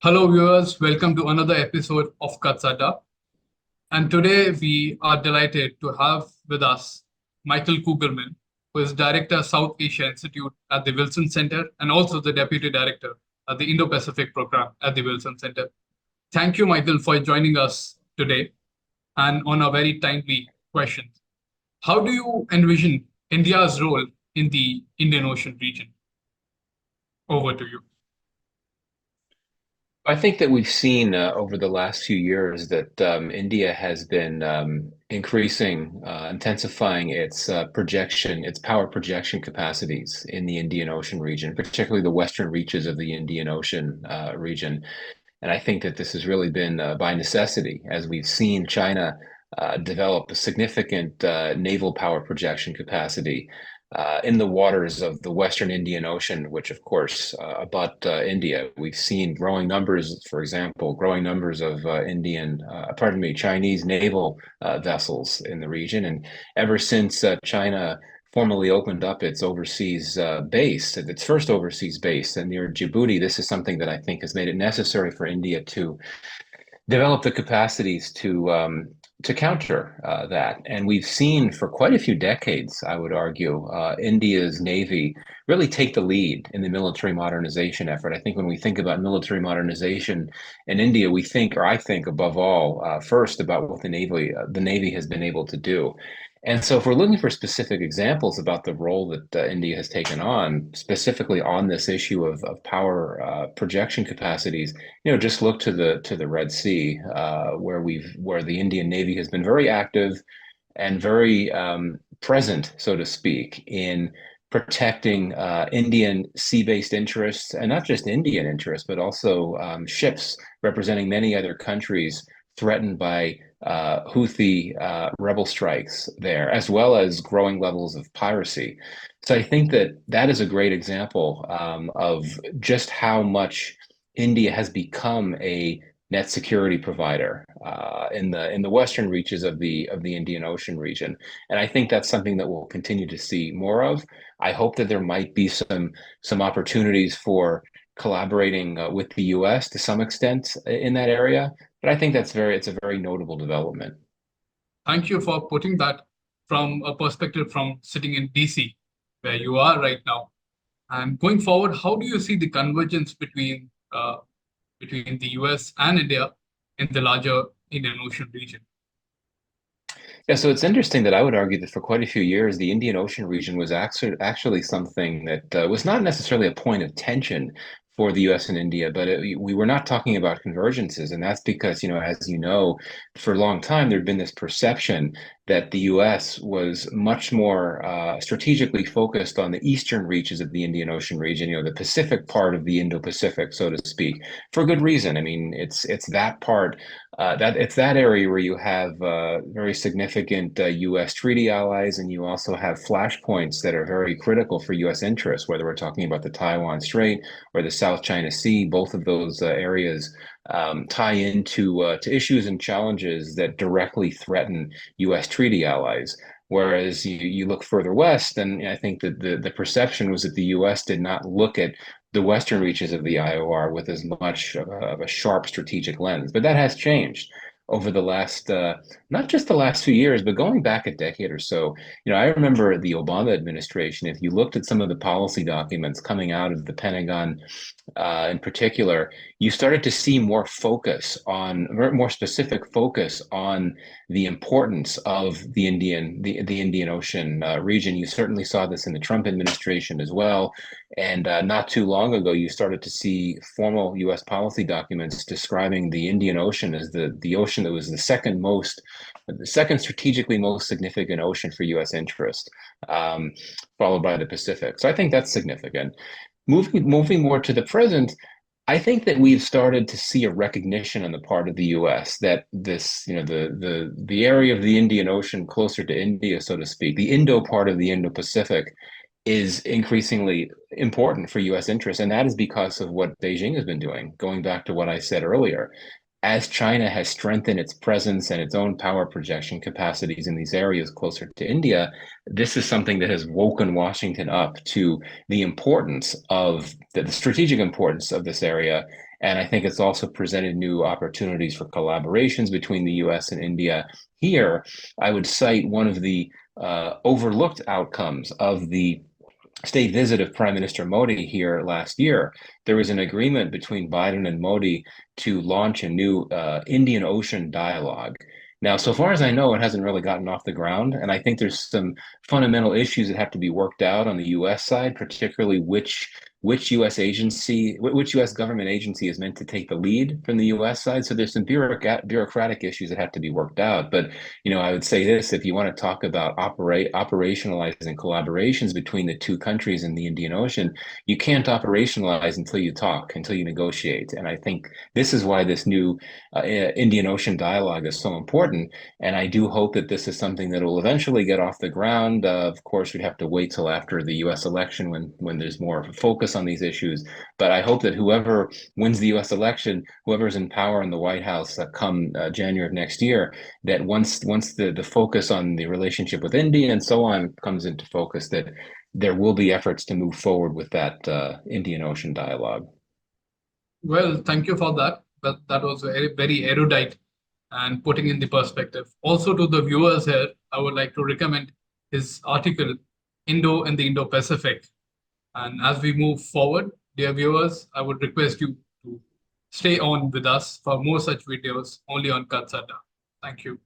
Hello, viewers. Welcome to another episode of CUTS ADDA. And today we are delighted to have with us Michael Kugelman, who is Director, South Asia Institute at the Wilson Center and also the Deputy Director at the Indo-Pacific Program at the Wilson Center. Thank you, Michael, for joining us today and on a very timely question. How do you envision India's role in the Indian Ocean region? Over to you. I think that we've seen over the last few years that India has been intensifying its its power projection capacities in the Indian Ocean region, particularly the western reaches of the Indian Ocean region. And I think that this has really been by necessity, as we've seen China develop a significant naval power projection capacity in the waters of the Western Indian Ocean, which of course abut India. We've seen growing numbers, for example, growing numbers of Chinese naval vessels in the region. And ever since China formally opened up its overseas base, its first overseas base near Djibouti, this is something that I think has made it necessary for India to develop the capacities to counter that. And we've seen for quite a few decades, I would argue, India's Navy really take the lead in the military modernization effort. I think when we think about military modernization in India, we think, or I think above all, first about what the Navy has been able to do. And so if we're looking for specific examples about the role that India has taken on, specifically on this issue of power projection capacities, just look to the Red Sea, where the Indian Navy has been very active and very present, so to speak, in protecting Indian sea-based interests, and not just Indian interests, but also ships representing many other countries threatened by Houthi rebel strikes there, as well as growing levels of piracy. So I think that is a great example of just how much India has become a net security provider in the western reaches of the Indian Ocean region, and I think that's something that we'll continue to see more of. I hope that there might be some opportunities for collaborating with the U.S. to some extent in that area, but I think it's a very notable development. Thank you for putting that from a perspective from sitting in DC, where you are right now. And going forward, how do you see the convergence between the US and India in the larger Indian Ocean region? Yeah, so it's interesting that I would argue that for quite a few years, the Indian Ocean region was actually something that was not necessarily a point of tension for the U.S. and India, but we were not talking about convergences, and that's because, as you know, for a long time there'd been this perception that the U.S. was much more strategically focused on the eastern reaches of the Indian Ocean region, the Pacific part of the Indo-Pacific, so to speak, for good reason. I mean, it's that part. It's that area where you have very significant U.S. treaty allies, and you also have flashpoints that are very critical for U.S. interests, whether we're talking about the Taiwan Strait or the South China Sea. Both of those areas tie into to issues and challenges that directly threaten U.S. treaty allies. Whereas you look further west, and I think that the perception was that the U.S. did not look at the western reaches of the IOR with as much of a sharp strategic lens. But that has changed over the last, not just the last few years, but going back a decade or so. I remember the Obama administration, if you looked at some of the policy documents coming out of the Pentagon in particular, you started to see more specific focus on the importance of the Indian Ocean region. You certainly saw this in the Trump administration as well. And not too long ago, you started to see formal U.S. policy documents describing the Indian Ocean as the ocean that was the second strategically most significant ocean for U.S. interest, followed by the Pacific. So I think that's significant. Moving more to the present, I think that we've started to see a recognition on the part of the U.S. that this, the area of the Indian Ocean closer to India, so to speak, the Indo part of the Indo-Pacific, is increasingly important for U.S. interests, and that is because of what Beijing has been doing. Going back to what I said earlier, as China has strengthened its presence and its own power projection capacities in these areas closer to India, this is something that has woken Washington up to the importance of the strategic importance of this area. And I think it's also presented new opportunities for collaborations between the US and India. Here, I would cite one of the overlooked outcomes of the state visit of Prime Minister Modi here last year. There was an agreement between Biden and Modi to launch a new Indian Ocean dialogue. Now, so far as I know, it hasn't really gotten off the ground, and I think there's some fundamental issues that have to be worked out on the U.S. side, particularly which U.S. agency, which U.S. government agency is meant to take the lead from the U.S. side. So there's some bureaucratic issues that have to be worked out. But I would say this: if you want to talk about operationalizing collaborations between the two countries in the Indian Ocean, you can't operationalize until you talk, until you negotiate. And I think this is why this new Indian Ocean dialogue is so important. And I do hope that this is something that will eventually get off the ground. Of course, we'd have to wait till after the U.S. election when there's more of a focus on these issues. But I hope that whoever wins the U.S. election, whoever's in power in the White House come January of next year, that once the focus on the relationship with India and so on comes into focus, that there will be efforts to move forward with that Indian Ocean dialogue. Well, thank you for that. But that was very, very erudite and putting in the perspective. Also, to the viewers here, I would like to recommend his article, Indo and the Indo-Pacific. And as we move forward, dear viewers, I would request you to stay on with us for more such videos only on CUTS ADDA. Thank you.